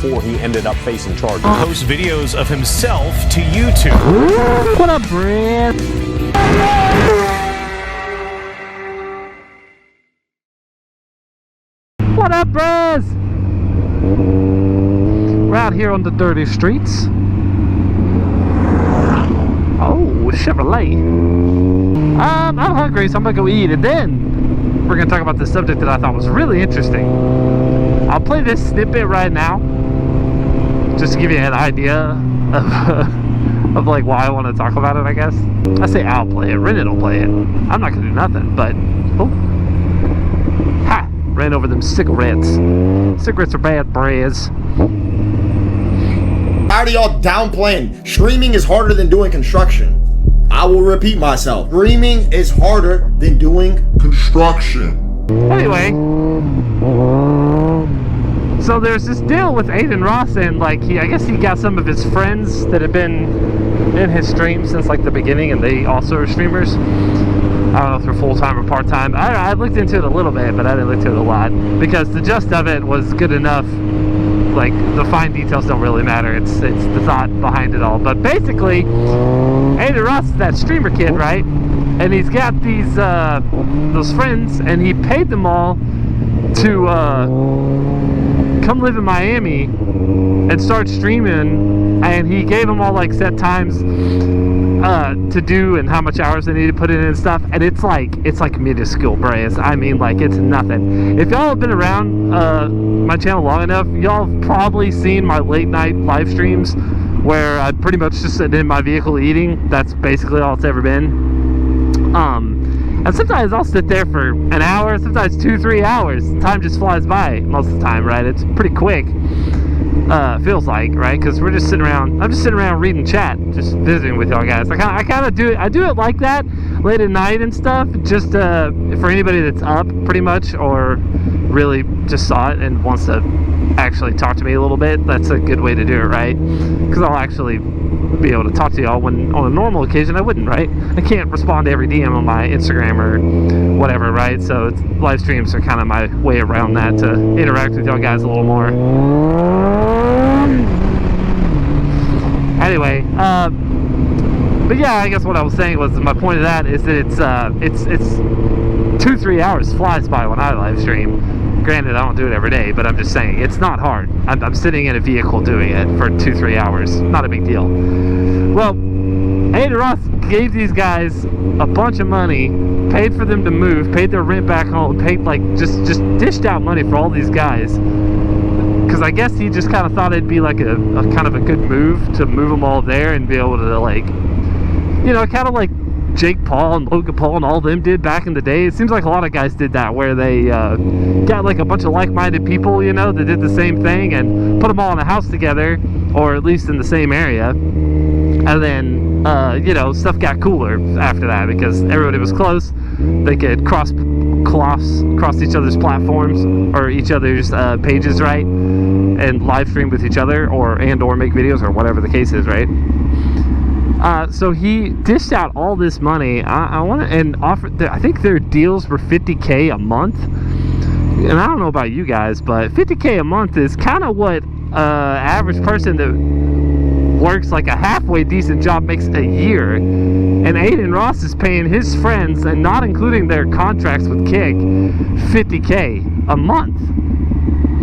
before he ended up facing charges. Posts videos of himself to YouTube. What up, Brad? What up, Brad? We're out here on the dirty streets. Oh, Chevrolet. I'm hungry, so I'm gonna go eat, and then we're gonna talk about the subject that I thought was really interesting. I'll play this snippet right now, just to give you an idea of like why I want to talk about it, I guess. I say I'll play it, Renan will play it. I'm not gonna do nothing, but oh, ha! Ran over them cigarettes. Cigarettes are bad, Brez. Tired of y'all downplaying. Streaming is harder than doing construction. I will repeat myself. Streaming is harder than doing construction. Anyway, so there's this deal with Adin Ross, and like I guess he got some of his friends that have been in his stream since like the beginning, and they also are streamers. I don't know if they're full-time or part-time. I looked into it a little bit, but I didn't look into it a lot because the gist of it was good enough. Like the fine details don't really matter. It's the thought behind it all. But basically, Adin Ross is that streamer kid, right? And he's got these those friends, and he paid them all to come live in Miami and start streaming. And he gave them all like set times to do and how much hours they need to put in and stuff. And it's like minuscule, Brez. I mean, like it's nothing. If y'all have been around my channel long enough, y'all have probably seen my late night live streams where I pretty much just sit in my vehicle eating. That's basically all it's ever been. And sometimes I'll sit there for an hour, sometimes 2-3 hours. Time just flies by most of the time, right? It's pretty quick. Feels like, right? Because we're just sitting around. I'm just sitting around reading chat, just visiting with y'all guys. I kind of do it. I do it like that late at night and stuff. Just for anybody that's up, pretty much, or really just saw it and wants to actually talk to me a little bit. That's a good way to do it, right? Because I'll actually be able to talk to y'all when on a normal occasion I wouldn't, right? I can't respond to every DM on my Instagram or whatever, right? So live streams are kind of my way around that to interact with y'all guys a little more. Anyway, but yeah, I guess what I was saying was my point of that is that it's 2-3 hours flies by when I live stream. Granted, I don't do it every day, but I'm just saying it's not hard. I'm sitting in a vehicle doing it for 2-3 hours. Not a big deal. Well, Adin Ross gave these guys a bunch of money, paid for them to move, paid their rent back home, paid like just dished out money for all these guys. Because I guess he just kind of thought it'd be like a kind of a good move to move them all there and be able to like, you know, kind of like Jake Paul and Logan Paul and all them did back in the day. It seems like a lot of guys did that, where they got like a bunch of like-minded people, you know, that did the same thing and put them all in a house together, or at least in the same area. And then, you know, stuff got cooler after that because everybody was close. They could cross each other's platforms or each other's pages, right? And live stream with each other, or make videos, or whatever the case is, right? So he dished out all this money. I want to and offered. I think their deals were $50K a month. And I don't know about you guys, but $50K a month is kind of what average person that works like a halfway decent job makes a year. And Adin Ross is paying his friends, and not including their contracts with Kick, $50K a month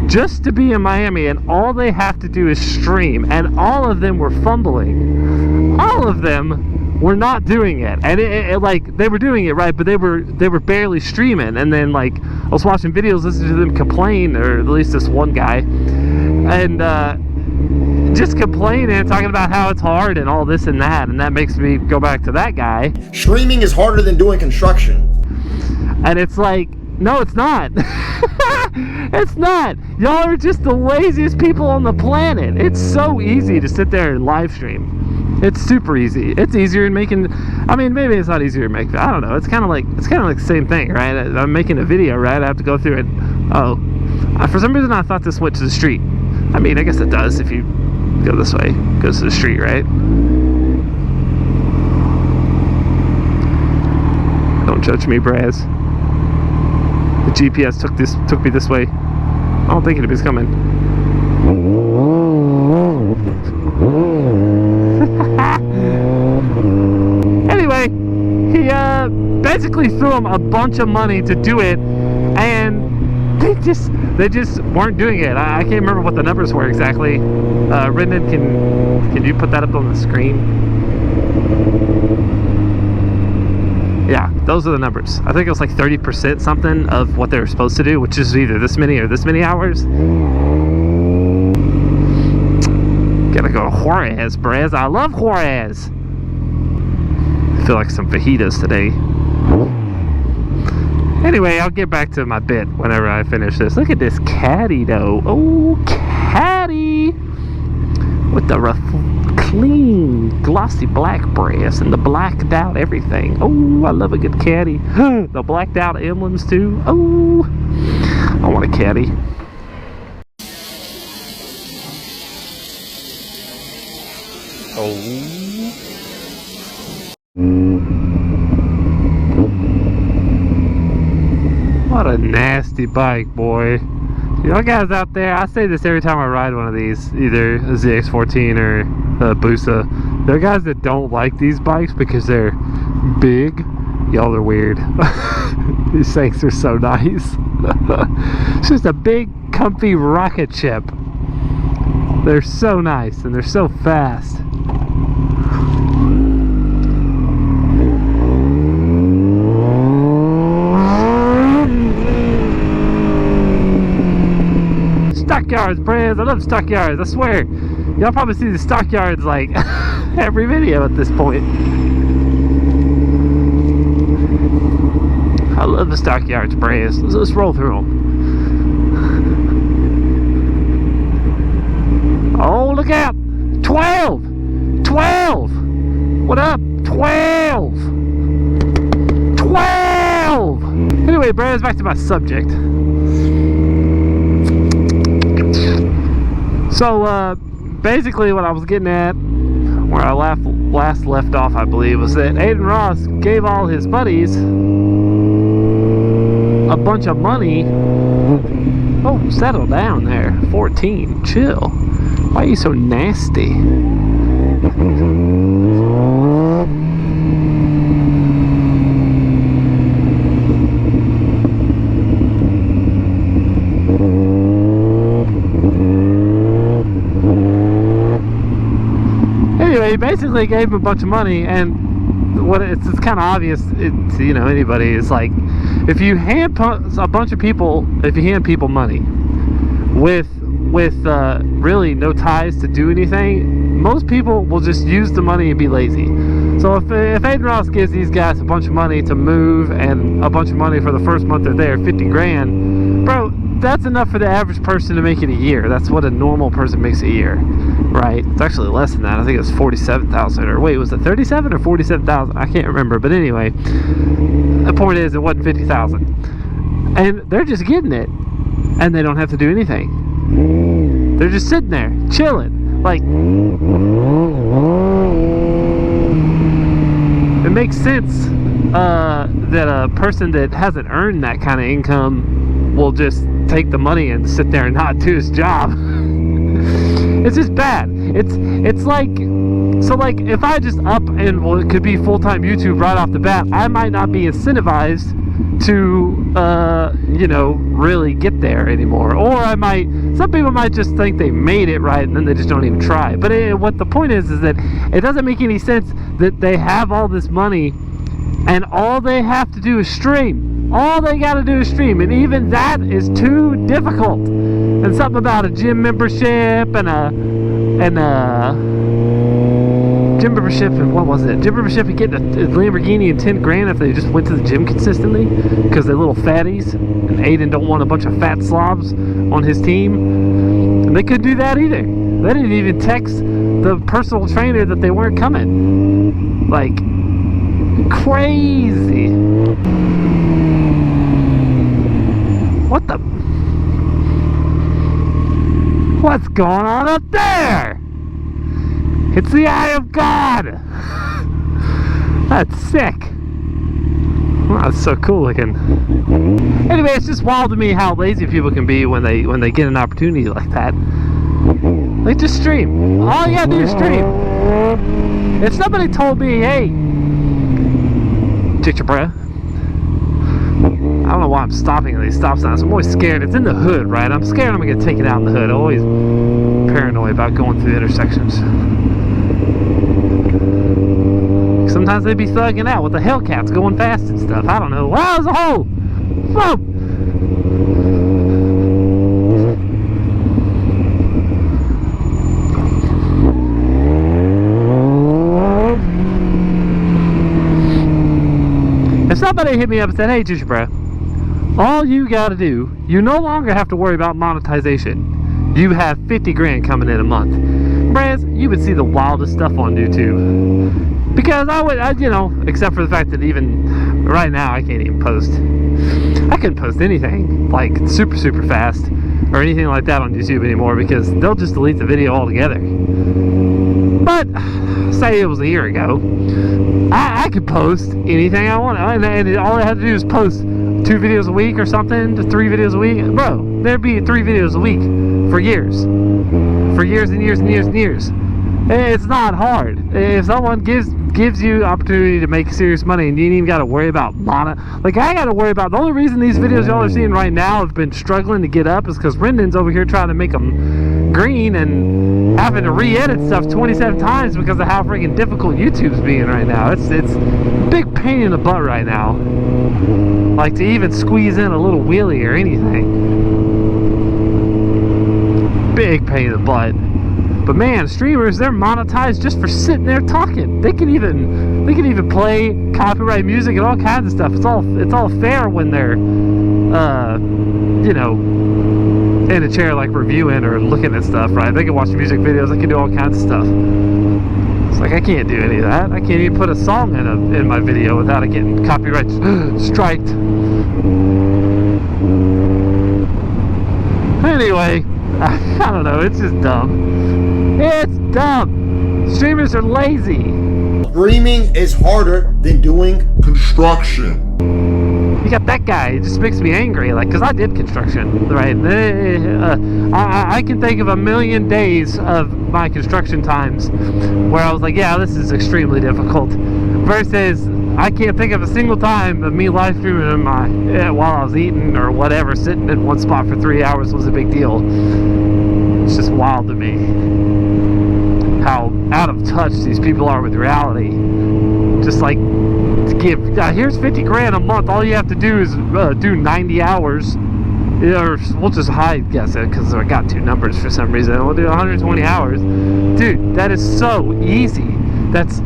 just to be in Miami, and all they have to do is stream. And all of them were fumbling. All of them were not doing it, and it like they were doing it right, but they were barely streaming. And then like I was watching videos, listening to them complain, or at least this one guy, and just complaining and talking about how it's hard and all this and that makes me go back to that guy. Streaming is harder than doing construction. And it's like, no, it's not. It's not. Y'all are just the laziest people on the planet. It's so easy to sit there and live stream. It's super easy. It's easier than making, I mean, maybe it's not easier to make, I don't know. It's kind of like the same thing, right? I'm making a video, right? I have to go through it. Oh, for some reason I thought this went to the street. I mean, I guess it does if you go this way. It goes to the street, right? Don't judge me, Brez. The GPS took me this way. I don't think it was coming. basically threw them a bunch of money to do it, and they just weren't doing it. I can't remember what the numbers were exactly. Rendon, can you put that up on the screen? Yeah, those are the numbers. I think it was like 30% something of what they were supposed to do, which is either this many or this many hours. Gotta go to Juarez, brahs. I love Juarez. I feel like some fajitas today. Anyway, I'll get back to my bit whenever I finish this. Look at this caddy, though. Oh, caddy! With the clean, glossy black brass and the blacked out everything. Oh, I love a good caddy. The blacked out emblems, too. Oh, I want a caddy. Oh. What a nasty bike, boy. You know, guys out there, I say this every time I ride one of these, either a ZX14 or a Busa. There are guys that don't like these bikes because they're big. Y'all are weird. These things are so nice. It's just a big, comfy rocket ship. They're so nice and they're so fast. Stockyards, brahs. I love stockyards, I swear. Y'all probably see the stockyards like every video at this point. I love the stockyards, brahs. Let's roll through them. Oh, look out! 12! 12! What up? 12! 12! Anyway, brahs, back to my subject. So, basically what I was getting at, where I last left off, I believe, was that Adin Ross gave all his buddies a bunch of money. Oh, settle down there. 14, chill. Why are you so nasty? He basically gave him a bunch of money, and what it's kind of obvious to, you know, anybody, is like, if you hand a bunch of people, if you hand people money with really no ties to do anything, most people will just use the money and be lazy. So if Adin Ross gives these guys a bunch of money to move and a bunch of money for the first month they're there, 50 grand, bro, that's enough for the average person to make it a year. That's what a normal person makes a year, right? It's actually less than that. I think it was 47,000, or wait, was it 37 or 47,000? I can't remember, but anyway, the point is it wasn't 50,000, and they're just getting it, and they don't have to do anything. They're just sitting there chilling. Like, it makes sense that a person that hasn't earned that kind of income will just take the money and sit there and not do his job. It's just bad. It's like, so like, if I just up and, well, it could be full-time YouTube right off the bat, I might not be incentivized to you know, really get there anymore. Or some people might just think they made it right and then they just don't even try. But what the point is that it doesn't make any sense that they have all this money and all they have to do is stream. All they gotta do is stream, and even that is too difficult. And something about a gym membership and gym membership, and what was it? Gym membership and getting a Lamborghini and 10 grand if they just went to the gym consistently, because they're little fatties, and Adin don't want a bunch of fat slobs on his team. And they couldn't do that either. They didn't even text the personal trainer that they weren't coming. Like, crazy. What the? What's going on up there? It's the eye of God. That's sick. Wow, that's so cool looking. Anyway, it's just wild to me how lazy people can be when they get an opportunity like that. Like, just stream. All you gotta do is stream. If somebody told me, hey, teacher bruh, don't know why I'm stopping at these stop signs. I'm always scared. It's in the hood, right? I'm scared I'm gonna get taken out in the hood. I'm always paranoid about going through the intersections. Sometimes they be thugging out with the Hellcats going fast and stuff. I don't know. Wow, there's a hole! Whoa! If somebody hit me up and said, hey, Juicy Bro, all you gotta do, you no longer have to worry about monetization. You have 50 grand coming in a month. Brahs, you would see the wildest stuff on YouTube. Because I you know, except for the fact that even right now I can't even post. I couldn't post anything like super fast or anything like that on YouTube anymore because they'll just delete the video altogether. But say it was a year ago, I could post anything I want, and all I had to do is post 2 videos a week or something, to 3 videos a week. Bro, there'd be 3 videos a week for years and years and years and years. It's not hard. If someone gives you opportunity to make serious money and you ain't even got to worry about like I got to worry about, the only reason these videos y'all are seeing right now have been struggling to get up is because Rendon's over here trying to make them green and having to re-edit stuff 27 times because of how freaking difficult YouTube's being right now. It's a big pain in the butt right now, like to even squeeze in a little wheelie or anything. Big pain in the butt. But man, streamers, they're monetized just for sitting there talking. They can even play copyright music and all kinds of stuff. It's all fair when they're you know, in a chair like reviewing or looking at stuff, right? They can watch music videos, they can do all kinds of stuff. It's like I can't do any of that. I can't even put a song in my video without it getting copyright striked. Anyway, I don't know, it's just dumb. It's dumb. Streamers are lazy. Streaming is harder than doing construction. You got that guy, it just makes me angry, like, because I did construction, right? I can think of a million days of my construction times where I was like, yeah, this is extremely difficult, versus I can't think of a single time of me live streaming while I was eating or whatever, sitting in one spot for 3 hours was a big deal. It's just wild to me how out of touch these people are with reality. Just like, to give, here's 50 grand a month, all you have to do is do 90 hours, or we'll just hide guess it because I got 2 numbers for some reason. We'll do 120 hours. Dude, that is so easy. That's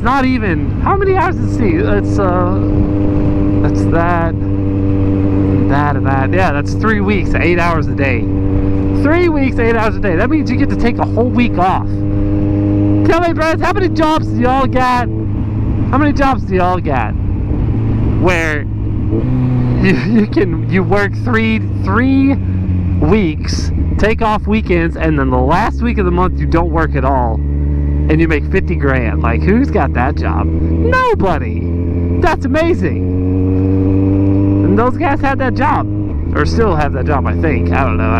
not even, how many hours is it? It's that's that and that. Yeah, that's 3 weeks, 8 hours a day. 3 weeks, 8 hours a day. That means you get to take a whole week off. Tell me, Brad, how many jobs do y'all got? How many jobs do y'all got where you work three weeks, take off weekends, and then the last week of the month you don't work at all, and you make 50 grand? Like, who's got that job? Nobody. That's amazing. And those guys had that job, or still have that job, I think. I don't know.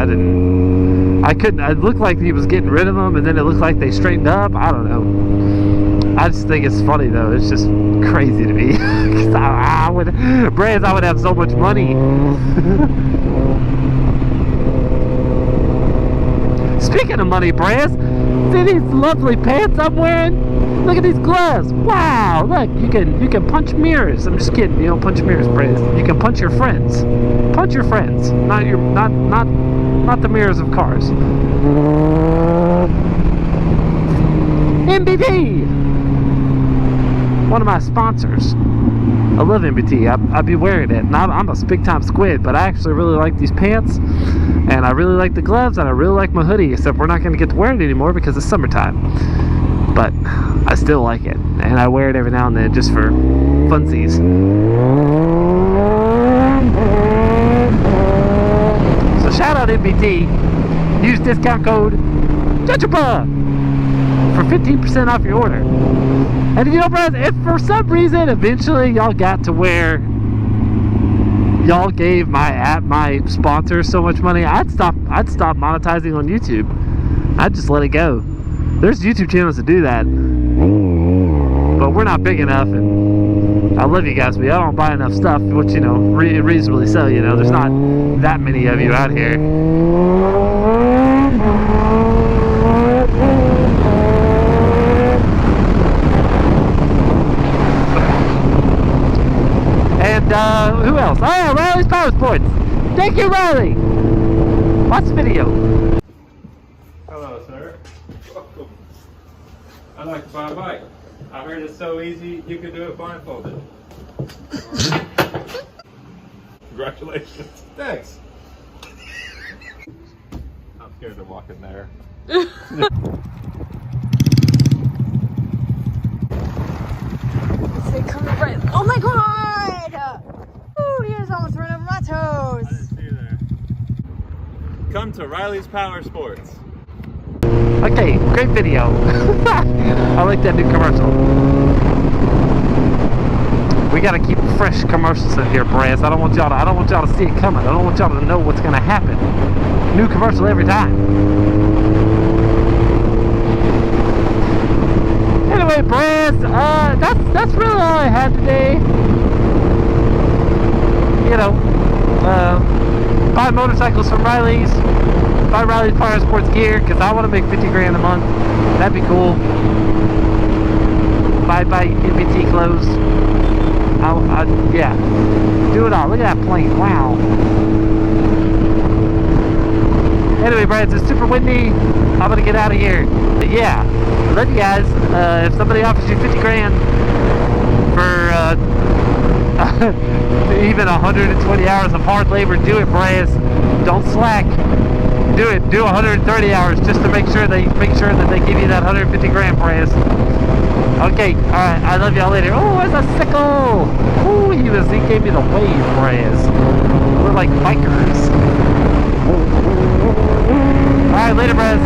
It looked like he was getting rid of them, and then it looked like they straightened up. I don't know. I just think it's funny though. It's just crazy to me. Cause I would have so much money. Speaking of money, Brahs, see these lovely pants I'm wearing? Look at these gloves. Wow, look, you can punch mirrors. I'm just kidding. You don't punch mirrors, Brahs. You can punch your friends. Punch your friends, not the mirrors of cars. MBD, one of my sponsors. I love MBT. I'd be wearing it, and I'm a big time squid, but I actually really like these pants, and I really like the gloves, and I really like my hoodie, except we're not going to get to wear it anymore because it's summertime. But I still like it, and I wear it every now and then just for funsies. So shout out MBT. Use discount code JUJUBA for 15% off your order. And you know, Brad, if for some reason eventually y'all got to where y'all gave my sponsors so much money, I'd stop monetizing on YouTube. I'd just let it go. There's YouTube channels that do that, but we're not big enough, and I love you guys, but y'all don't buy enough stuff, which, you know, reasonably so, you know. There's not that many of you out here. And, who else? Oh, Riley's Power Sports. Thank you, Riley. Watch the video. Hello, sir. Welcome. I'd like to buy a bike. I heard it's so easy, you can do it blindfolded. Congratulations. Thanks. I'm scared to walk in there. Right. Oh my god! Ooh, he was almost running over my I toes. didn't see you there. Come to Riley's Power Sports. Okay, great video. I like that new commercial. We gotta keep fresh commercials in here, brahs. I don't want y'all to see it coming. I don't want y'all to know what's gonna happen. New commercial every time. Anyway, brahs, that's really all I had today. You know, buy motorcycles from Riley's. Buy Riley's Power Sports gear, because I want to make 50 grand a month. That'd be cool. Buy NBT clothes. Yeah. Do it all. Look at that plane. Wow. Anyway, Brad, it's super windy. I'm going to get out of here. But yeah, I love you guys. If somebody offers you 50 grand for even 120 hours of hard labor, do it, Brad. Don't slack. Do it. Do 130 hours just to make sure that they give you that 150 grand, Brad. Okay, alright, I love y'all later. Oh, there's a sickle! Oh, he gave me the wave, Brad. We're like bikers. Alright, later, Brad.